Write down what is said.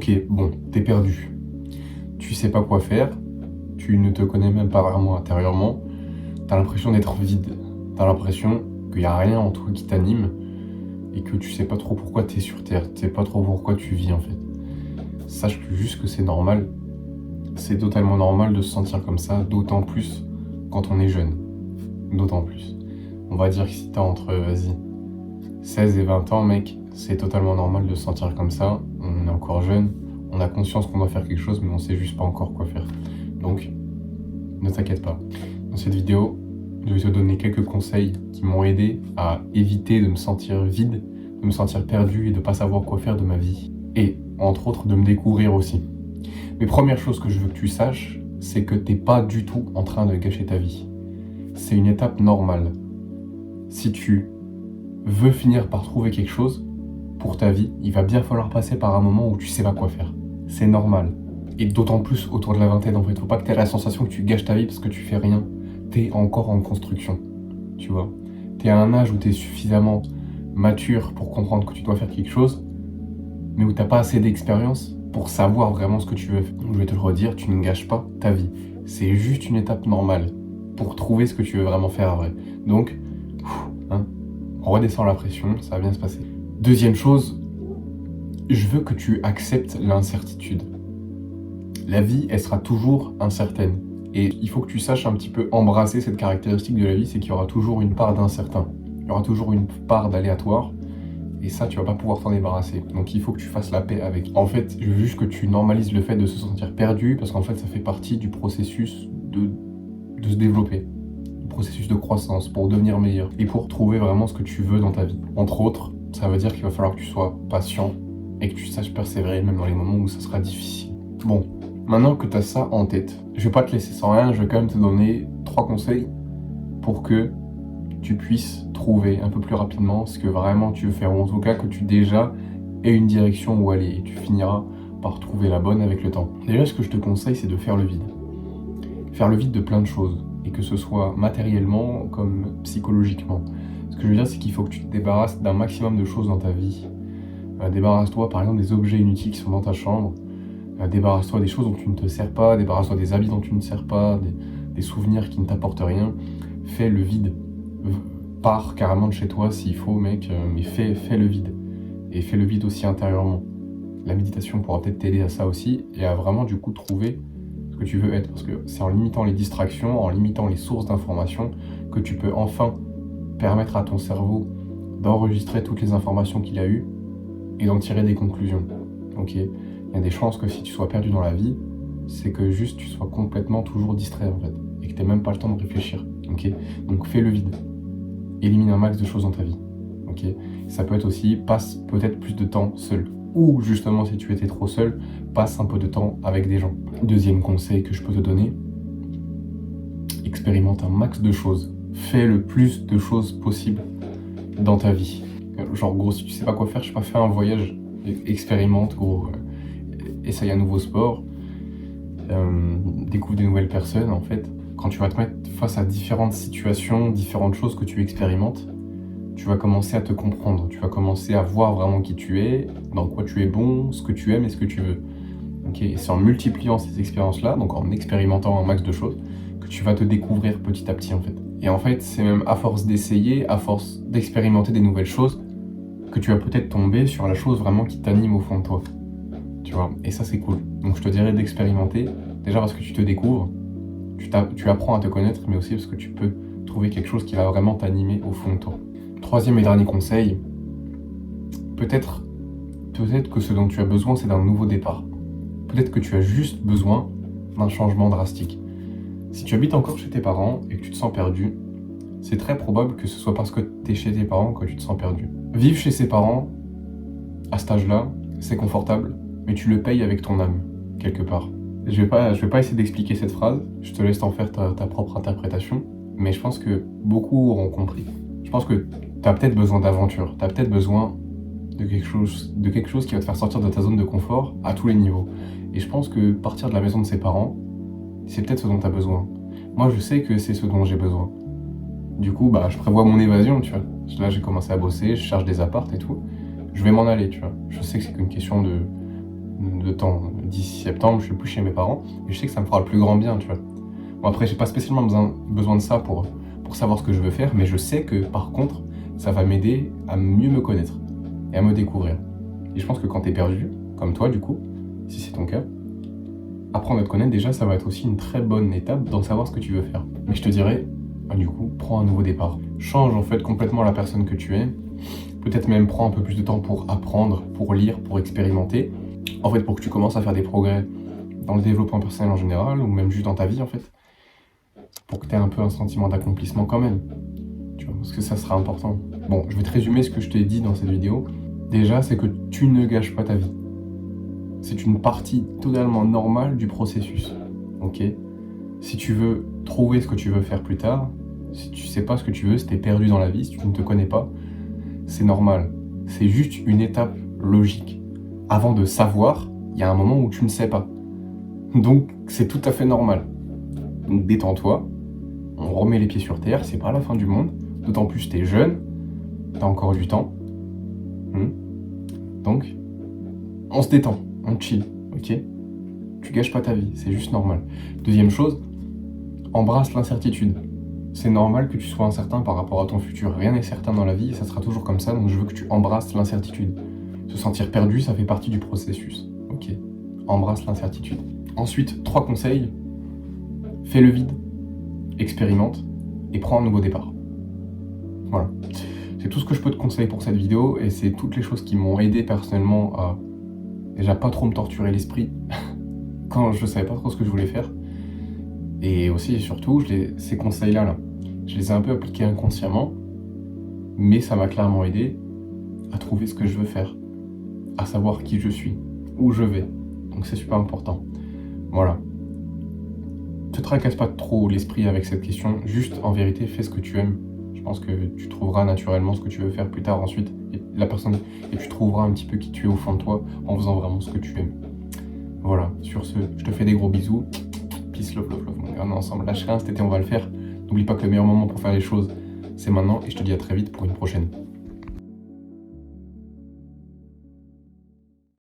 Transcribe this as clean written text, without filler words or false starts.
Ok, bon, t'es perdu. Tu sais pas quoi faire, tu ne te connais même pas vraiment intérieurement, t'as l'impression d'être vide, t'as l'impression qu'il n'y a rien en toi qui t'anime et que tu sais pas trop pourquoi t'es sur Terre, tu sais pas trop pourquoi tu vis en fait. Sache juste que c'est normal, c'est totalement normal de se sentir comme ça, d'autant plus quand on est jeune. D'autant plus. On va dire que si t'as entre, vas-y, 16 et 20 ans, mec, c'est totalement normal de se sentir comme ça. On est encore jeune, on a conscience qu'on doit faire quelque chose, mais on sait juste pas encore quoi faire. Donc, ne t'inquiète pas. Dans cette vidéo, je vais te donner quelques conseils qui m'ont aidé à éviter de me sentir vide, de me sentir perdu et de pas savoir quoi faire de ma vie. Et, entre autres, de me découvrir aussi. Mais première chose que je veux que tu saches, c'est que t'es pas du tout en train de gâcher ta vie. C'est une étape normale. Si tu veux finir par trouver quelque chose pour ta vie, il va bien falloir passer par un moment où tu sais pas quoi faire. C'est normal. Et d'autant plus autour de la vingtaine, en fait. Faut pas que tu aies la sensation que tu gâches ta vie parce que tu fais rien. T'es encore en construction, tu vois. T'es à un âge où t'es suffisamment mature pour comprendre que tu dois faire quelque chose, mais où t'as pas assez d'expérience pour savoir vraiment ce que tu veux faire. Je vais te le redire, tu ne gâches pas ta vie. C'est juste une étape normale pour trouver ce que tu veux vraiment faire vrai. Donc, on redescend la pression, ça va bien se passer. Deuxième chose, je veux que tu acceptes l'incertitude. La vie, elle sera toujours incertaine. Et il faut que tu saches un petit peu embrasser cette caractéristique de la vie, c'est qu'il y aura toujours une part d'incertain. Il y aura toujours une part d'aléatoire. Et ça, tu vas pas pouvoir t'en débarrasser. Donc il faut que tu fasses la paix avec. En fait, je veux juste que tu normalises le fait de se sentir perdu, parce qu'en fait, ça fait partie du processus de se développer. Du processus de croissance, pour devenir meilleur. Et pour trouver vraiment ce que tu veux dans ta vie. Entre autres, ça veut dire qu'il va falloir que tu sois patient et que tu saches persévérer, même dans les moments où ça sera difficile. Bon, maintenant que tu as ça en tête, je vais pas te laisser sans rien, je vais quand même te donner 3 conseils pour que tu puisses trouver un peu plus rapidement ce que vraiment tu veux faire, ou en tout cas que tu déjà aies une direction où aller, et tu finiras par trouver la bonne avec le temps. Déjà, ce que je te conseille, c'est de faire le vide. Faire le vide de plein de choses, et que ce soit matériellement comme psychologiquement. Ce que je veux dire, c'est qu'il faut que tu te débarrasses d'un maximum de choses dans ta vie. Débarrasse-toi par exemple des objets inutiles qui sont dans ta chambre, débarrasse-toi des choses dont tu ne te sers pas, débarrasse-toi des habits dont tu ne te sers pas, des souvenirs qui ne t'apportent rien. Fais le vide. Pars carrément de chez toi s'il faut, mec, mais fais le vide. Et fais le vide aussi intérieurement. La méditation pourra peut-être t'aider à ça aussi, et à vraiment du coup trouver ce que tu veux être. Parce que c'est en limitant les distractions, en limitant les sources d'informations, que tu peux enfin permettre à ton cerveau d'enregistrer toutes les informations qu'il a eues et d'en tirer des conclusions. Ok, il y a des chances que si tu sois perdu dans la vie, c'est que juste tu sois complètement toujours distrait en fait, et que tu n'aies même pas le temps de réfléchir. Ok, donc fais le vide. Élimine un max de choses dans ta vie. Ok, ça peut être aussi, passe peut-être plus de temps seul. Ou justement, si tu étais trop seul, passe un peu de temps avec des gens. Deuxième conseil que je peux te donner, expérimente un max de choses. Fais le plus de choses possible dans ta vie. Genre, gros, si tu sais pas quoi faire, je sais pas, fais un voyage, expérimente, gros, essaye un nouveau sport, découvre des nouvelles personnes, en fait. Quand tu vas te mettre face à différentes situations, différentes choses que tu expérimentes, tu vas commencer à te comprendre, tu vas commencer à voir vraiment qui tu es, dans quoi tu es bon, ce que tu aimes et ce que tu veux. Okay, et c'est en multipliant ces expériences-là, donc en expérimentant un max de choses, que tu vas te découvrir petit à petit en fait. Et en fait, c'est même à force d'essayer, à force d'expérimenter des nouvelles choses, que tu vas peut-être tomber sur la chose vraiment qui t'anime au fond de toi. Tu vois, et ça c'est cool. Donc je te dirais d'expérimenter, déjà parce que tu te découvres, tu apprends à te connaître, mais aussi parce que tu peux trouver quelque chose qui va vraiment t'animer au fond de toi. Troisième et dernier conseil, peut-être que ce dont tu as besoin, c'est d'un nouveau départ. Peut-être que tu as juste besoin d'un changement drastique. Si tu habites encore chez tes parents et que tu te sens perdu, c'est très probable que ce soit parce que tu es chez tes parents que tu te sens perdu. Vivre chez ses parents, à cet âge-là, c'est confortable, mais tu le payes avec ton âme, quelque part. Je vais pas essayer d'expliquer cette phrase, je te laisse en faire ta propre interprétation, mais je pense que beaucoup auront compris. Je pense que tu as peut-être besoin d'aventure, tu as peut-être besoin de quelque chose qui va te faire sortir de ta zone de confort à tous les niveaux. Et je pense que partir de la maison de ses parents, c'est peut-être ce dont tu as besoin. Moi, je sais que c'est ce dont j'ai besoin. Du coup, je prévois mon évasion, tu vois. Là, j'ai commencé à bosser, je cherche des apparts et tout. Je vais m'en aller, tu vois. Je sais que c'est qu'une question de de temps. D'ici septembre, je suis plus chez mes parents et je sais que ça me fera le plus grand bien, tu vois. Bon, après, j'ai pas spécialement besoin de ça pour savoir ce que je veux faire, mais je sais que par contre, ça va m'aider à mieux me connaître et à me découvrir. Et je pense que quand t'es perdu, comme toi du coup, si c'est ton cas, apprendre à te connaître déjà, ça va être aussi une très bonne étape dans savoir ce que tu veux faire. Mais je te dirais, du coup, prends un nouveau départ. Change en fait complètement la personne que tu es. Peut-être même prends un peu plus de temps pour apprendre, pour lire, pour expérimenter. En fait, pour que tu commences à faire des progrès dans le développement personnel en général, ou même juste dans ta vie en fait. Pour que tu aies un peu un sentiment d'accomplissement quand même. Tu vois, parce que ça sera important. Bon, je vais te résumer ce que je t'ai dit dans cette vidéo. Déjà, c'est que tu ne gâches pas ta vie. C'est une partie totalement normale du processus. Ok ? Si tu veux trouver ce que tu veux faire plus tard, si tu sais pas ce que tu veux, si t'es perdu dans la vie, si tu ne te connais pas, c'est normal. C'est juste une étape logique. Avant de savoir, il y a un moment où tu ne sais pas. Donc, c'est tout à fait normal. Donc, détends-toi. On remet les pieds sur terre, c'est pas la fin du monde. D'autant plus t'es jeune, t'as encore du temps. Donc, on se détend, on chill, ok ? Tu gâches pas ta vie, c'est juste normal. Deuxième chose, embrasse l'incertitude. C'est normal que tu sois incertain par rapport à ton futur. Rien n'est certain dans la vie et ça sera toujours comme ça, donc je veux que tu embrasses l'incertitude. Se sentir perdu, ça fait partie du processus, ok ? Embrasse l'incertitude. Ensuite, 3 conseils. Fais le vide, expérimente et prends un nouveau départ. Voilà. C'est tout ce que je peux te conseiller pour cette vidéo et c'est toutes les choses qui m'ont aidé personnellement à déjà pas trop me torturer l'esprit quand je savais pas trop ce que je voulais faire. Et aussi et surtout, ces conseils-là, je les ai un peu appliqués inconsciemment, mais ça m'a clairement aidé à trouver ce que je veux faire, à savoir qui je suis, où je vais. Donc c'est super important. Voilà. Te tracasse pas trop l'esprit avec cette question, juste en vérité fais ce que tu aimes. Je pense que tu trouveras naturellement ce que tu veux faire plus tard ensuite, et tu trouveras un petit peu qui tu es au fond de toi en faisant vraiment ce que tu aimes. Voilà, sur ce, je te fais des gros bisous. Peace, love, love, love. On est ensemble, lâche rien, cet été on va le faire. N'oublie pas que le meilleur moment pour faire les choses, c'est maintenant, et je te dis à très vite pour une prochaine.